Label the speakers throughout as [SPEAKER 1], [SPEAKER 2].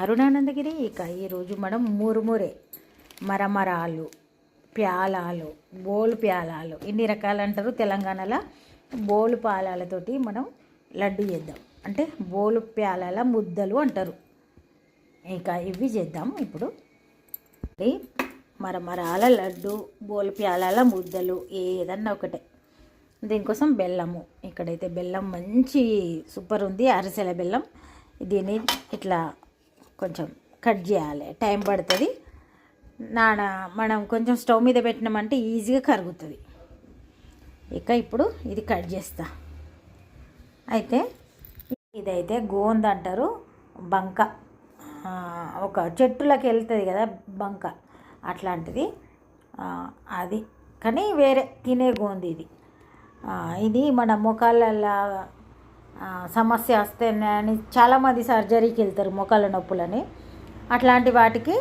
[SPEAKER 1] అరుణానందగిరి. ఇక ఈరోజు మనం మురుమురే, మరమరాలు, ప్యాలాలు, బోలు ప్యాలాలు, ఇన్ని రకాలు అంటారు తెలంగాణలో. బోలు పాలాలతోటి మనం లడ్డు చేద్దాం, అంటే బోలు ప్యాలాల ముద్దలు అంటారు. ఇక ఇవి చేద్దాం ఇప్పుడు. మరమరాల లడ్డు, బోలు ప్యాలాల ముద్దలు ఏదన్నా ఒకటే. దీనికోసం బెల్లము, ఇక్కడైతే బెల్లం మంచి సూపర్ ఉంది, అరిసెల బెల్లం. దీన్ని ఇట్లా కొంచెం కట్ చేయాలి, టైం పడుతుంది. మనం కొంచెం స్టవ్ మీద పెట్టినామంటే ఈజీగా కరుగుతుంది. ఇక ఇప్పుడు ఇది కట్ చేస్తా. అయితే ఇదైతే గోంద అంటారు, బంక, ఒక చెట్టులకు వెళ్తుంది కదా బంక, అట్లాంటిది అది. కానీ వేరే తినే గోంది ఇది. ఇది మన ముఖాలలో సమస్య వస్తే అని చాలామంది సర్జరీకి వెళ్తారు, మొక్కల నొప్పులని. అట్లాంటి వాటికి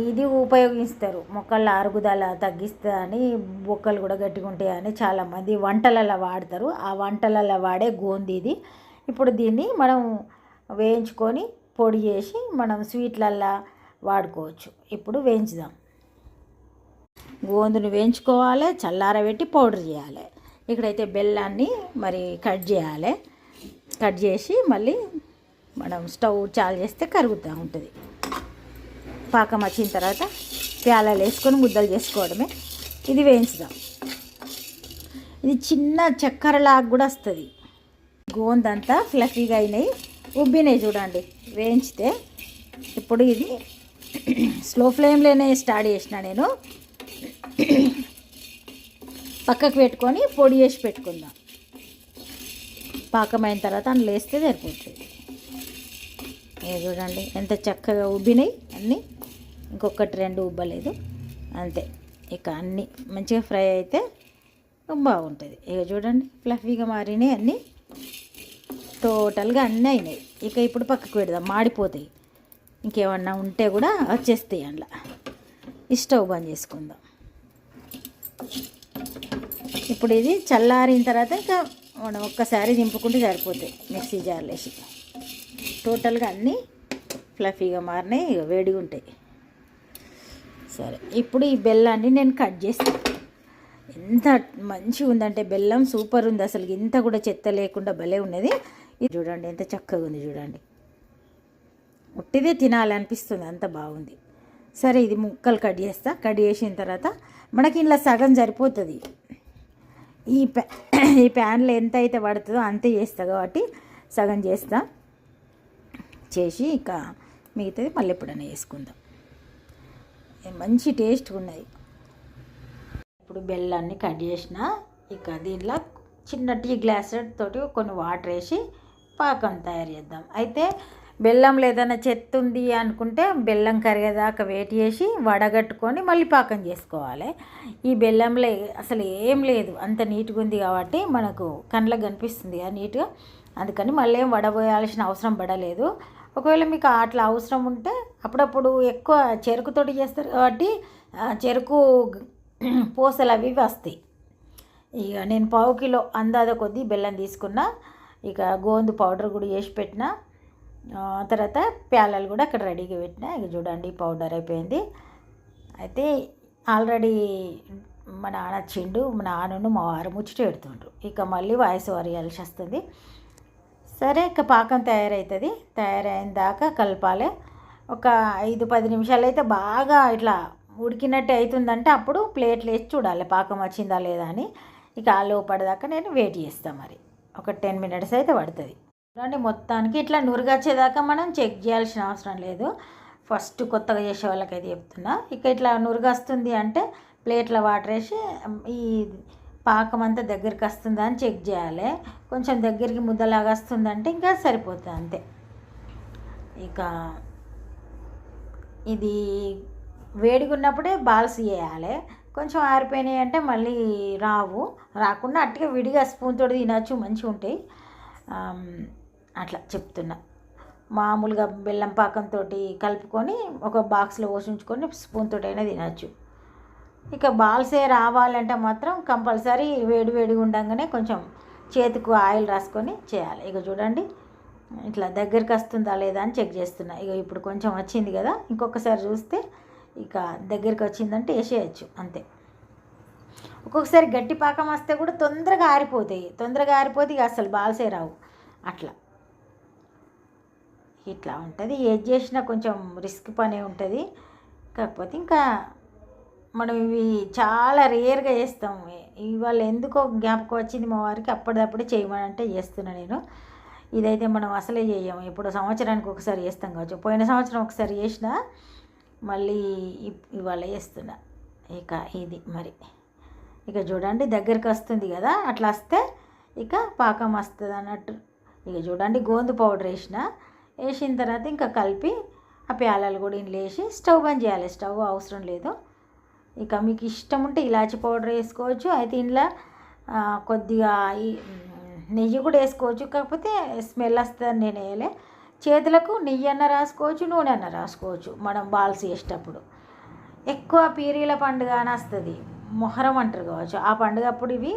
[SPEAKER 1] ఇది ఉపయోగిస్తారు. మొక్కల అరుగుదల తగ్గిస్తుందని, బొక్కలు కూడా గట్టిగా ఉంటాయని చాలామంది వంటలలో వాడతారు. ఆ వంటలలో వాడే గోంది ఇది. ఇప్పుడు దీన్ని మనం వేయించుకొని పొడి చేసి మనం స్వీట్లల్లో వాడుకోవచ్చు. ఇప్పుడు వేయించుదాం. గోందుని వేయించుకోవాలి, చల్లారబెట్టి పౌడర్ చేయాలి. ఇక్కడైతే బెల్లాన్ని మరి కట్ చేయాలి. కట్ చేసి మళ్ళీ మనం స్టవ్ చాలు చేస్తే కరుగుతూ ఉంటుంది. పాకం వచ్చిన తర్వాత ప్యాలాలు వేసుకొని ముద్దలు చేసుకోవడమే. ఇది వేయించుదాం. ఇది చిన్న చక్కెరలాగా కూడా వస్తుంది. గోందంతా ఫ్లఫీగా అయినాయి, ఉబ్బినాయి చూడండి వేయించితే. ఇప్పుడు ఇది స్లో ఫ్లేమ్లోనే స్టార్ట్ చేసిన నేను. పక్కకు పెట్టుకొని పొడి చేసి పెట్టుకుందాం. పాకమైన తర్వాత అందులో వేస్తే సరిపోతుంది. చూడండి ఎంత చక్కగా ఉబ్బినాయి అన్నీ, ఇంకొకటి రెండు ఉబ్బలేదు అంతే. ఇక అన్నీ మంచిగా ఫ్రై అయితే బాగుంటుంది. ఇక చూడండి ఫ్లఫీగా మారినాయి అన్నీ, టోటల్గా అన్నీ అయినాయి. ఇక ఇప్పుడు పక్కకు పెడదాం, మాడిపోతాయి. ఇంకేమన్నా ఉంటే కూడా వచ్చేస్తాయి అందులో. ఈ స్టవ్ బంద్ చేసుకుందాం. ఇప్పుడు ఇది చల్లారిన తర్వాత ఇంకా మనం ఒక్కసారి దింపుకుంటే సరిపోతాయి మిక్సీ జార్లో వేసి. టోటల్గా అన్నీ ఫ్లఫీగా మారినాయి, వేడిగా ఉంటాయి. సరే, ఇప్పుడు ఈ బెల్లాన్ని నేను కట్ చేస్తాను. ఎంత మంచిగా ఉందంటే బెల్లం సూపర్ ఉంది అసలు. ఇంత కూడా చెత్త లేకుండా భలే ఉన్నది. ఇది చూడండి ఎంత చక్కగా ఉంది చూడండి. ఉట్టిదే తినాలనిపిస్తుంది, అంత బాగుంది. సరే, ఇది ముక్కలు కట్ చేస్తా. కట్ చేసిన తర్వాత మనకి ఇలా సగం సరిపోతుంది. ఈ ప్యాన్లో ఎంత అయితే పడుతుందో అంతే చేస్తా కాబట్టి సగం చేస్తా. చేసి ఇక మిగతాది మళ్ళీ ఎప్పుడైనా వేసుకుందాం. మంచి టేస్ట్గా ఉన్నాయి. ఇప్పుడు బెల్లాన్ని కట్ చేసిన. ఇక దీంట్లో చిన్న టీ గ్లాస్ తోటి కొన్ని వాటర్ వేసి పాకం తయారు చేద్దాం. అయితే బెల్లంలో ఏదైనా చెత్త ఉంది అనుకుంటే బెల్లం కరిగేదాకా వెయిట్ చేసి వడగట్టుకొని మళ్ళీ పాకం చేసుకోవాలి. ఈ బెల్లంలో అసలు ఏం లేదు, అంత నీట్గా ఉంది కాబట్టి మనకు కళ్ళకు కనిపిస్తుంది కదా నీట్గా. అందుకని మళ్ళీ ఏం వడబోయాల్సిన అవసరం పడలేదు. ఒకవేళ మీకు అట్లా అవసరం ఉంటే అప్పుడప్పుడు ఎక్కువ చెరుకుతోటి చేస్తారు కాబట్టి చెరుకు పూసలు అవి వస్తాయి. ఇక నేను 1/2 కిలో అందాజ కొద్దీ బెల్లం తీసుకున్నా. ఇక గోందు పౌడర్ కూడా చేసి పెట్టిన. తర్వాత ప్యాలలు కూడా అక్కడ రెడీగా పెట్టిన. ఇక చూడండి పౌడర్ అయిపోయింది. అయితే ఆల్రెడీ మా నాన్న వచ్చిండు, మా నాన్నను మా వారు ముచ్చట పెడుతుండ్రు. ఇక మళ్ళీ వాయిస్ ఓవర్ ఇవ్వాల్సి వస్తుంది. సరే, ఇక పాకం తయారవుతుంది. తయారైన దాకా కలపాలి. ఒక 5-10 నిమిషాలు అయితే బాగా ఇట్లా ఉడికినట్టు అవుతుందంటే అప్పుడు ప్లేట్లు వేసి చూడాలి పాకం వచ్చిందా లేదా అని. ఇక ఆ లోపడిదాకా నేను వెయిట్ చేస్తాను. మరి ఒక 10 మినిట్స్ అయితే పడుతుంది. చూడండి మొత్తానికి ఇట్లా నురుగొచ్చేదాకా మనం చెక్ చేయాల్సిన అవసరం లేదు. ఫస్ట్ కొత్తగా చేసే వాళ్ళకైతే చెప్తున్నా. ఇక ఇట్లా నురుగొస్తుంది అంటే ప్లేట్లో వాటర్ వేసి ఈ పాకం అంతా దగ్గరికి వస్తుందా అని చెక్ చేయాలి. కొంచెం దగ్గరికి ముద్దలాగా వస్తుందంటే ఇంకా సరిపోతుంది అంతే. ఇక ఇది వేడిగా ఉన్నప్పుడే బాల్స్ చేయాలి. కొంచెం ఆరిపోయినాయి అంటే మళ్ళీ రాకుండా అట్టుగా విడిగా స్పూన్ తోటి తినచ్చు, మంచిగా ఉంటాయి. అట్లా చెప్తున్నా. మామూలుగా బెల్లం పాకంతో కలుపుకొని ఒక బాక్స్లో పోషించుకొని స్పూన్ తోటైనా తినచ్చు. ఇక బాల్సే రావాలంటే మాత్రం కంపల్సరీ వేడిగా ఉండగానే కొంచెం చేతికి ఆయిల్ రాసుకొని చేయాలి. ఇక చూడండి ఇట్లా దగ్గరికి వస్తుందా లేదా అని చెక్ చేస్తున్నా. ఇక ఇప్పుడు కొంచెం వచ్చింది కదా, ఇంకొకసారి చూస్తే ఇక దగ్గరికి వచ్చిందంటే వేసేయచ్చు అంతే. ఒక్కొక్కసారి గట్టి పాకం వస్తే కూడా తొందరగా ఆరిపోతే ఇక అసలు బాల్సే రావు. అట్లా ఇట్లా ఉంటుంది. ఏది చేసినా కొంచెం రిస్క్ పనే ఉంటుంది. కాకపోతే ఇంకా మనం ఇవి చాలా రేర్గా చేస్తాం. ఇవాళ ఎందుకో జ్ఞాపకం వచ్చింది మా వారికి, అప్పటిదప్పుడే చేయమనంటే చేస్తున్నా నేను. ఇదైతే మనం అసలే చేయము, ఇప్పుడు సంవత్సరానికి ఒకసారి చేస్తాం కావచ్చు. పోయిన సంవత్సరం ఒకసారి చేసిన, మళ్ళీ ఇవాళ చేస్తున్నా. ఇక ఇది మరి ఇక చూడండి దగ్గరికి వస్తుంది కదా, అట్లా వస్తే ఇక పాకం వస్తుంది అన్నట్టు. ఇక చూడండి గోందు పౌడర్ వేసిన తర్వాత ఇంకా కలిపి ఆ ప్యాలలు కూడా ఇంట్లో వేసి స్టవ్ బంద్ చేయాలి. స్టవ్ అవసరం లేదు. ఇక మీకు ఇష్టం ఉంటే ఇలాచి పౌడర్ వేసుకోవచ్చు. అయితే ఇంట్లో కొద్దిగా నెయ్యి కూడా వేసుకోవచ్చు, కాకపోతే స్మెల్ వస్తుందని నేను వేయలే. చేతులకు నెయ్యి అన్న రాసుకోవచ్చు, నూనె అన్న రాసుకోవచ్చు. మనం బాల్స్ చేసేటప్పుడు ఎక్కువ పీరీల పండుగ అని వస్తుంది, మొహరం అంటారు కావచ్చు. ఆ పండుగ అప్పుడు ఇవి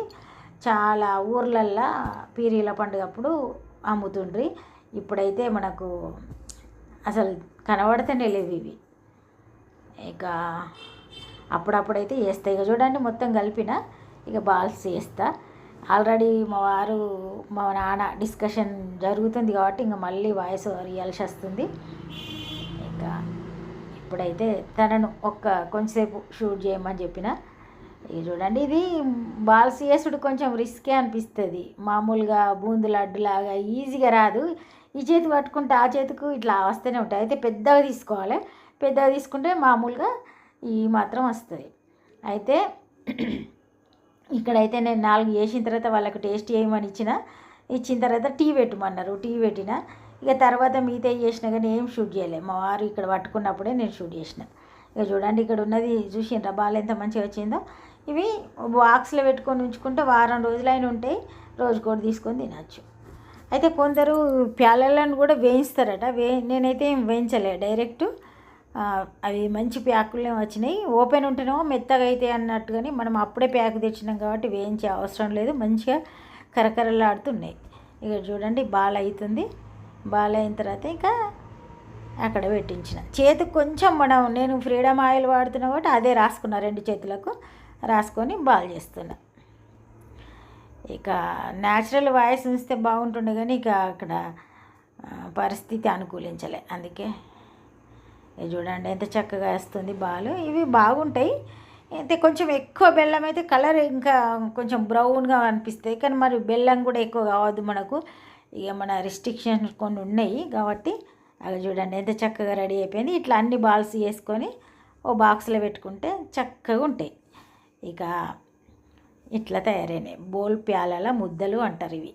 [SPEAKER 1] చాలా ఊర్లల్లో పీరీల పండుగ అప్పుడు అమ్ముతుండ్రి. ఇప్పుడైతే మనకు అసలు కనబడితేనే లేవు ఇవి. ఇక అప్పుడప్పుడైతే చేస్తాయి. ఇక చూడండి మొత్తం కలిపిన ఇక బాల్స్ చేస్తా. ఆల్రెడీ మా నాన్న డిస్కషన్ జరుగుతుంది కాబట్టి ఇంకా మళ్ళీ వాయిస్ ఇవ్వాల్సి వస్తుంది. ఇక ఇప్పుడైతే తనను కొంచెంసేపు షూట్ చేయమని చెప్పిన. ఇక చూడండి ఇది బాల్స్ చేసుడు కొంచెం రిస్కే అనిపిస్తుంది. మామూలుగా బూందు లడ్డులాగా ఈజీగా రాదు. ఈ చేతి పట్టుకుంటే ఆ చేతికి ఇట్లా వస్తూనే ఉంటాయి. అయితే పెద్దగా తీసుకోవాలి. పెద్దగా తీసుకుంటే మామూలుగా ఈ మాత్రం వస్తుంది. అయితే ఇక్కడైతే నేను 4 చేసిన తర్వాత వాళ్ళకి టేస్ట్ చేయమని ఇచ్చిన తర్వాత టీ పెట్టమన్నారు. టీ పెట్టిన. ఇక తర్వాత మిగతా చేసినా కానీ ఏం షూట్ చేయలేదు. మా వారు ఇక్కడ పట్టుకున్నప్పుడే నేను షూట్ చేసిన. ఇక చూడండి ఇక్కడ ఉన్నది చూసిండ్రా బాల్ ఎంత మంచిగా వచ్చిందో. ఇవి బాక్స్లో పెట్టుకొని ఉంచుకుంటే వారం రోజులైనా ఉంటాయి. రోజుకోటి తీసుకొని తినచ్చు. అయితే కొందరు ప్యాలలను కూడా వేయిస్తారట. నేనైతే ఏం వేయించలే, డైరెక్ట్ అవి మంచి ప్యాకులే వచ్చినాయి. ఓపెన్ ఉంటేనేమో మెత్తగా అయితే అన్నట్టుగాని మనం అప్పుడే ప్యాక్ తెచ్చినాం కాబట్టి వేయించే అవసరం లేదు. మంచిగా కరకరలాడుతున్నాయి. ఇక చూడండి బాల్ అవుతుంది. బాల్ అయిన తర్వాత ఇంకా అక్కడ పెట్టించిన. చేతికి కొంచెం నేను ఫ్రీడమ్ ఆయిల్ వాడుతున్నా కాబట్టి అదే రాసుకున్నా, 2 చేతులకు రాసుకొని బాల్ చేస్తున్నా. ఇక న్యాచురల్ వాయిస్ ఉంచితే బాగుంటుండే కానీ ఇక అక్కడ పరిస్థితి అనుకూలించలే. అందుకే చూడండి ఎంత చక్కగా వస్తుంది బాలు. ఇవి బాగుంటాయి. అయితే కొంచెం ఎక్కువ బెల్లం అయితే కలర్ ఇంకా కొంచెం బ్రౌన్గా అనిపిస్తాయి. కానీ మరి బెల్లం కూడా ఎక్కువ కావద్దు మనకు. ఇక మన రిస్ట్రిక్షన్స్ కొన్ని ఉన్నాయి కాబట్టి అవి చూడండి ఎంత చక్కగా రెడీ అయిపోయింది. ఇట్లా అన్ని బాల్స్ వేసుకొని ఓ బాక్స్లో పెట్టుకుంటే చక్కగా ఉంటాయి. ఇక ఇట్లా తయారైనాయి బోల్ ప్యాలల ముద్దలు అంటారు ఇవి.